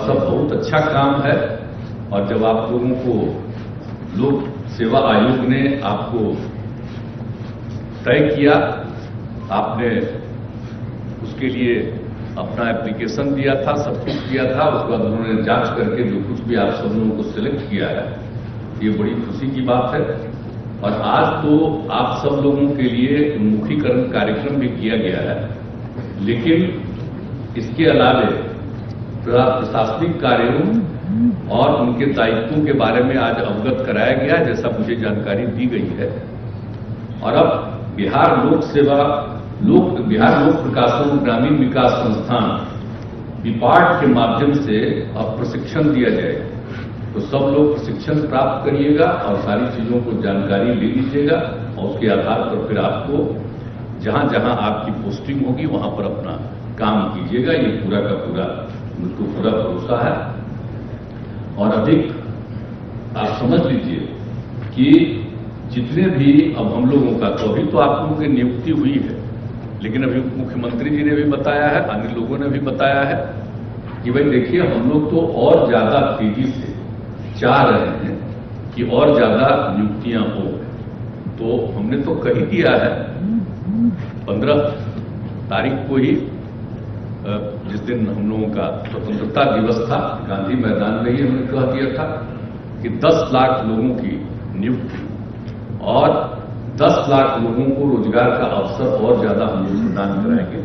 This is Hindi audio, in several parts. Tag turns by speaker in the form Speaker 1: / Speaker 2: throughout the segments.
Speaker 1: सब बहुत अच्छा काम है। और जब आप लोगों को लोक सेवा आयोग ने आपको तय किया, आपने उसके लिए अपना एप्लीकेशन दिया था, सब कुछ किया था, उसके बाद उन्होंने जांच करके जो कुछ भी आप सब लोगों को सिलेक्ट किया है, ये बड़ी खुशी की बात है। और आज तो आप सब लोगों के लिए उन्मुखीकरण कार्यक्रम भी किया गया है, लेकिन इसके अलावे प्रशासनिक कार्यों और उनके दायित्वों के बारे में आज अवगत कराया गया, जैसा मुझे जानकारी दी गई है। और अब बिहार लोक प्रकाशन ग्रामीण विकास संस्थान बिपार्ट के माध्यम से अब प्रशिक्षण दिया जाएगा। तो सब लोग प्रशिक्षण प्राप्त करिएगा और सारी चीजों को जानकारी ले लीजिएगा, और उसके आधार पर फिर आपको जहां जहां आपकी पोस्टिंग होगी वहां पर अपना काम कीजिएगा। ये पूरा का पूरा मुझको पूरा भरोसा है। और अधिक आप समझ लीजिए कि जितने भी अब हम लोगों का, तो अभी तो आप लोगों की नियुक्ति हुई है, लेकिन अभी मुख्यमंत्री जी ने भी बताया है, अन्य लोगों ने भी बताया है कि भाई देखिए, हम लोग तो और ज्यादा तेजी से चाह रहे हैं कि और ज्यादा नियुक्तियां हो। तो हमने तो कही दिया है 15 तारीख को ही, जिस दिन हम लोगों का स्वतंत्रता दिवस था, गांधी मैदान में ही हमने कह दिया था कि 10 लाख लोगों की नियुक्ति और 10 लाख लोगों को रोजगार का अवसर और ज्यादा हम लोग प्रदान कराएंगे।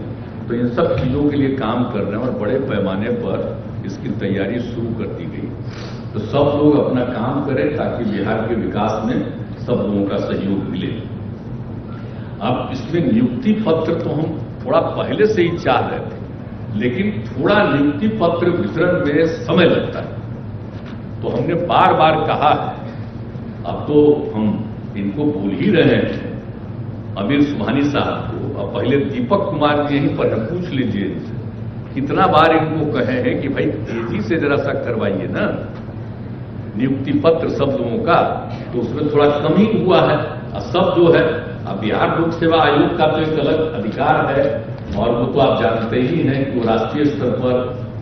Speaker 1: तो इन सब चीजों के लिए काम कर रहे हैं और बड़े पैमाने पर इसकी तैयारी शुरू कर दी गई। तो सब लोग अपना काम करें ताकि बिहार के विकास में सब लोगों का सहयोग मिले। अब इसमें नियुक्ति पत्र तो हम थोड़ा पहले से ही चाह रहे थे, लेकिन थोड़ा नियुक्ति पत्र वितरण में समय लगता है। तो हमने बार बार कहा है, अब तो हम इनको भूल ही रहे हैं, अमीर सुबहानी साहब को, और पहले दीपक कुमार जी यहीं पर है, पूछ लीजिए इनसे, कितना बार इनको कहे हैं कि भाई तेजी से जरा सा करवाइए ना नियुक्ति पत्र सब लोगों का। तो उसमें थोड़ा कम ही हुआ है। और सब जो है, अब बिहार लोक सेवा आयोग का तो एक अलग अधिकार है, और वो तो आप जानते ही हैं कि वो राष्ट्रीय स्तर पर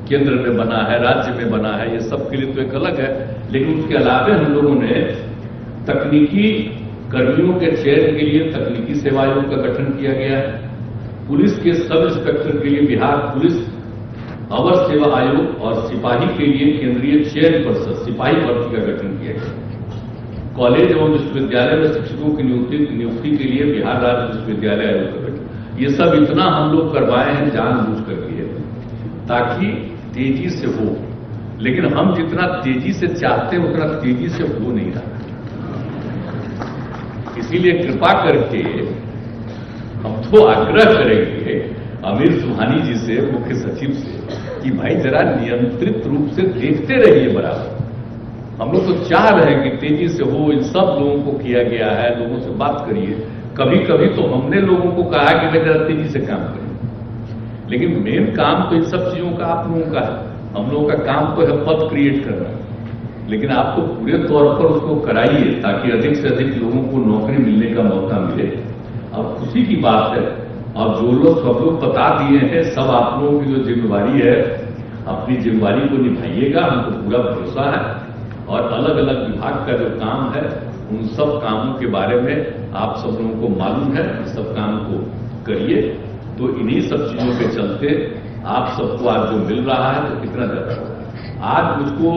Speaker 1: केंद्र में बना है, राज्य में बना है, ये सब के लिए तो एक अलग है। लेकिन उसके अलावे हम लोगों ने तकनीकी कर्मियों के चयन के लिए तकनीकी सेवा आयोग का गठन किया गया है। पुलिस के सब इंस्पेक्टर के लिए बिहार पुलिस अवर सेवा आयोग, और सिपाही के लिए केंद्रीय चयन परिषद सिपाही भर्ती का गठन किया गया। कॉलेज एवं विश्वविद्यालय में शिक्षकों की नियुक्ति के लिए बिहार राज्य विश्वविद्यालय आयोग का गठन। ये सब इतना हम लोग करवाए हैं जानबूझ करके, ताकि तेजी से हो। लेकिन हम जितना तेजी से चाहते हैं उतना तेजी से हो नहीं रहा। इसीलिए कृपा करके हम तो आग्रह करेंगे अमीर सुबहानी जी से, मुख्य सचिव से, कि भाई जरा नियंत्रित रूप से देखते रहिए बराबर। हम लोग तो चाह रहे हैं कि तेजी से हो, इन सब लोगों को किया गया है, लोगों से बात करिए। कभी कभी तो हमने लोगों को कहा कि भाई जरा तेजी से काम करें, लेकिन मेन काम तो इन सब चीजों का आप लोगों का है। हम लोगों का काम तो है पद क्रिएट करना, लेकिन आप तो पूरे तौर पर उसको कराइए ताकि अधिक से अधिक लोगों को नौकरी मिलने का मौका मिले। अब खुशी की बात है, अब जो लोग सब लोग बता दिए हैं, सब आप लोगों की जो जिम्मेवारी है, अपनी जिम्मेवारी को निभाइएगा, हमको पूरा भरोसा है। और अलग अलग विभाग का जो काम है, उन सब कामों के बारे में आप सब लोगों को मालूम है, इस सब काम को करिए। तो इन्हीं सब चीजों के चलते आप सबको आज जो मिल रहा है तो कितना ज्यादा आज मुझको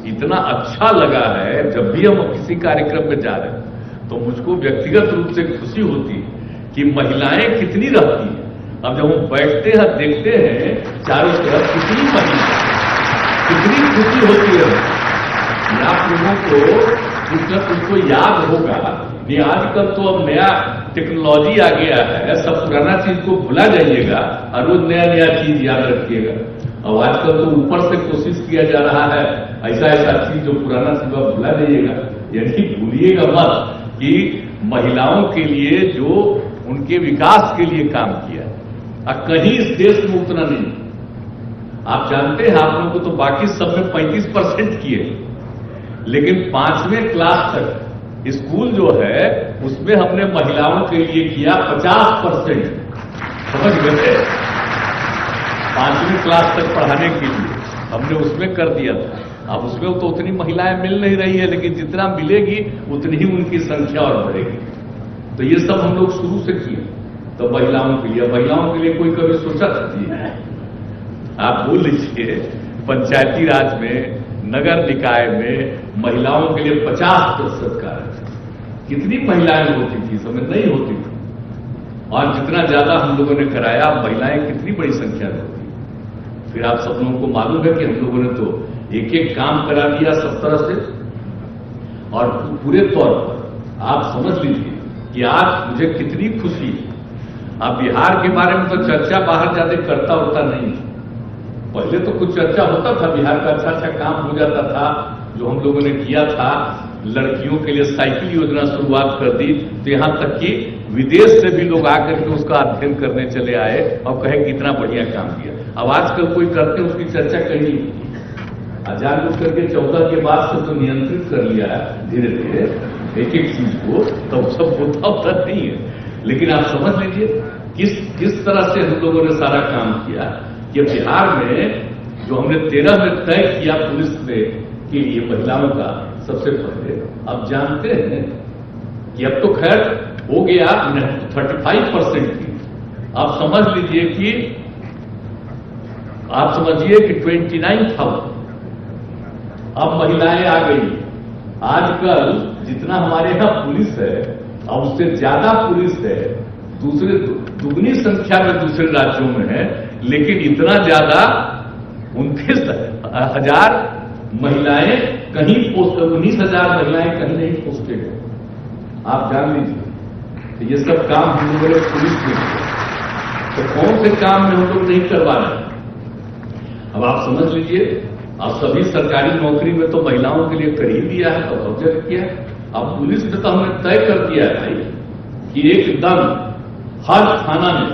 Speaker 1: इतना अच्छा लगा है। जब भी हम किसी कार्यक्रम में जा रहे हैं तो मुझको व्यक्तिगत रूप से खुशी होती है कि महिलाएं कितनी रहती हैं। अब जब हम बैठते हैं देखते हैं चारों तरफ कितनी महिलाएं, कितनी खुशी होती है। आप लोगों को तुमको याद होगा, नहीं आजकल तो अब नया टेक्नोलॉजी आ गया है, सब पुराना चीज को भुला जाइएगा और रोज नया नया चीज याद रखिएगा। और आजकल तो ऊपर से कोशिश किया जा रहा है ऐसा ऐसा चीज जो पुराना चीज भुला जाइएगा। यानी भूलिएगा मत कि महिलाओं के लिए जो उनके विकास के लिए काम किया, और कहीं इस देश में उतना नहीं। आप जानते हैं, आप लोगों को तो बाकी सब में 35% किए, लेकिन 5वें क्लास तक स्कूल जो है उसमें हमने महिलाओं के लिए किया 50%। समझ गए? 5वीं क्लास तक पढ़ाने के लिए हमने उसमें कर दिया था। अब उसमें तो उतनी महिलाएं मिल नहीं रही है, लेकिन जितना मिलेगी उतनी ही उनकी संख्या और बढ़ेगी। तो ये सब हम लोग शुरू से किए। तो महिलाओं के लिए कोई कभी सोचा था जी? आप बोल लीजिए, पंचायती राज में, नगर निकाय में महिलाओं के लिए 50% कार्य, कितनी महिलाएं होती थी? समय नहीं होती थी। और जितना ज्यादा हम लोगों ने कराया, महिलाएं कितनी बड़ी संख्या में होती। फिर आप सब लोगों को मालूम है कि हम लोगों ने तो एक एक काम करा दिया सब तरह से। और पूरे तौर पर आप समझ लीजिए कि आज मुझे कितनी खुशी है। अब बिहार के बारे में तो चर्चा बाहर ज्यादा करता होता नहीं। पहले तो कुछ चर्चा होता था, बिहार का अच्छा अच्छा काम हो जाता था जो हम लोगों ने किया था। लड़कियों के लिए साइकिल योजना शुरुआत कर दी, तो यहां तक कि विदेश से भी लोग आकर के उसका अध्ययन करने चले आए और कहे कि इतना बढ़िया काम किया। अब आजकल कोई करते उसकी चर्चा कहीं नहीं होती। जानबूझ करके 14 के बाद से तो नियंत्रित कर लिया है धीरे धीरे एक एक चीज को, तब सब होता नहीं है। लेकिन आप समझ लीजिए किस तरह से हम लोगों ने सारा काम किया कि बिहार में जो हमने 13 में तय किया पुलिस में के लिए महिलाओं का, सबसे पहले अब जानते हैं कि अब तो खैर हो गया 35% की। आप समझ लीजिए कि आप समझिए कि 29,000 अब महिलाएं आ गई। आजकल जितना हमारे यहां पुलिस है, अब उससे ज्यादा पुलिस है, दूसरे दुगनी संख्या में दूसरे राज्यों में है, लेकिन इतना ज्यादा 29,000 महिलाएं कहीं 19,000 महिलाएं कहीं नहीं पोस्टेड है। आप जान लीजिए, तो ये सब काम हम लोगों ने पुलिस में किया। तो कौन से काम में हम लोग नहीं करवा रहे? अब आप समझ लीजिए, अब सभी सरकारी नौकरी में तो महिलाओं के लिए कर ही दिया है, तो बहुत जगह किया। अब पुलिस में तो हमने तय कर दिया है भाई कि एकदम हर थाना में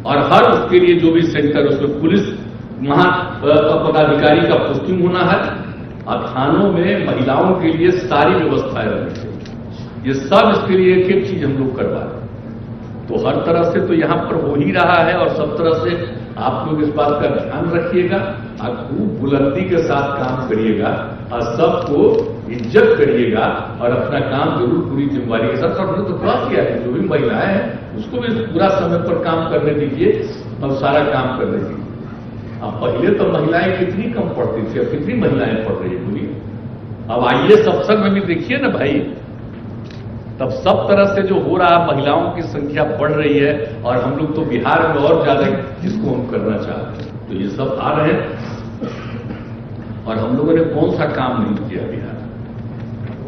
Speaker 1: और हर उसके लिए जो भी सेंटर, उसमें पुलिस पदाधिकारी का पोस्टिंग होना है। और थानों में महिलाओं के लिए सारी व्यवस्थाएं रहनी चाहिए। ये सब इसके लिए एक एक चीज हम लोग करवा रहे हैं। तो हर तरह से तो यहां पर हो ही रहा है, और सब तरह से आप लोग इस बात का ध्यान रखिएगा और खूब बुलंदी के साथ काम करिएगा और सबको इज्जत करिएगा और अपना काम जरूर पूरी जिम्मेवारी के साथ। हमने तो क्या किया है, जो भी महिलाएं हैं उसको भी पूरा समय पर काम करने दीजिए और सारा काम करने दीजिए। अब पहले तो महिलाएं कितनी कम पढ़ती थी, अब कितनी महिलाएं पढ़ रही है पूरी। अब आइए सत्संग में भी देखिए ना भाई, तब सब तरह से जो हो रहा, महिलाओं की संख्या बढ़ रही है। और हम लोग तो बिहार में और ज्यादा जिसको हम करना चाहते हैं, तो ये सब आ रहे हैं। और हम लोगों ने कौन सा काम नहीं किया बिहार?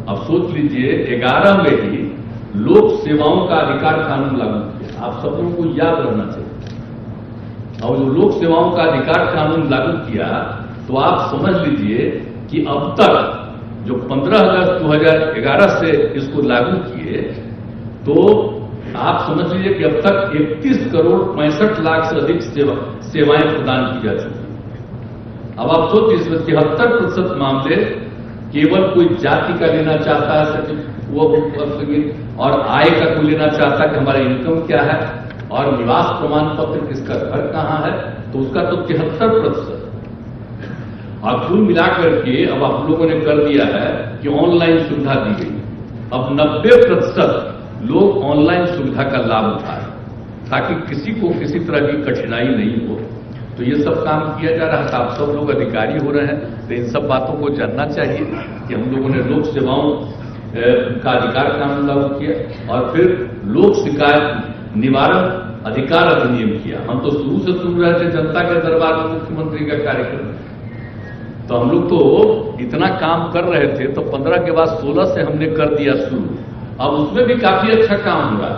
Speaker 1: अब सोच लीजिए, 11 में ही लोक सेवाओं का अधिकार कानून लागू किया। आप सब लोगों को याद रहना चाहिए। और जो लोक सेवाओं का अधिकार कानून लागू किया, तो आप समझ लीजिए कि अब तक जो 15 अगस्त 2011 से इसको लागू किए, तो आप समझ लीजिए कि अब तक 31 करोड़ 65 लाख से अधिक सेवाएं प्रदान की जा चुकी हैं। अब आप सोचिए, इसमें 73% मामले केवल कोई जाति का लेना चाहता है, वो और आय का कोई लेना चाहता है कि हमारा इनकम क्या है और निवास प्रमाण पत्र किसका घर कहां है, तो उसका तो 73%। और कुल मिलाकर के अब आप लोगों ने कर दिया है कि ऑनलाइन सुविधा दी गई। अब 90% लोग ऑनलाइन सुविधा का लाभ उठाएं, ताकि किसी को किसी तरह की कठिनाई नहीं हो। तो ये सब काम किया जा रहा है। आप सब लोग अधिकारी हो रहे हैं, तो इन सब बातों को जानना चाहिए कि हम लोगों ने लोक सेवाओं का अधिकार कानून लागू किया और फिर लोक शिकायत निवारण अधिकार अधिनियम किया। हम तो शुरू से सुन रहे थे जनता के दरबार में मुख्यमंत्री का कार्यक्रम, तो हम लोग तो इतना काम कर रहे थे, तो 15 के बाद 16 से हमने कर दिया शुरू। अब उसमें भी काफी अच्छा काम हो रहा है,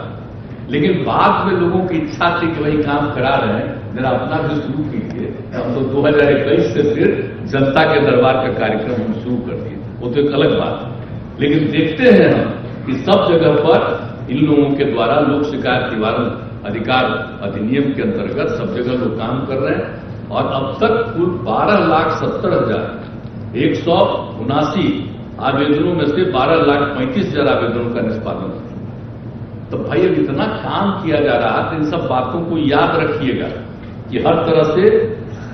Speaker 1: लेकिन बाद में लोगों की इच्छा थी कि वही काम करा रहे हैं, जरा अपना भी शुरू कीजिए। हम तो 2021 से फिर जनता के दरबार का कार्यक्रम हम शुरू कर दिए, वो तो एक अलग बात है। लेकिन देखते हैं हम कि सब जगह पर इन लोगों के द्वारा लोक शिकायत निवारण अधिकार अधिनियम के अंतर्गत सब जगह लोग काम कर रहे हैं। और अब तक कुल 12,70,179 आवेदनों में से 12,35,000 आवेदनों का निष्पादन है। तो भाई अब इतना काम किया जा रहा है, तो इन सब बातों को याद रखिएगा कि हर तरह से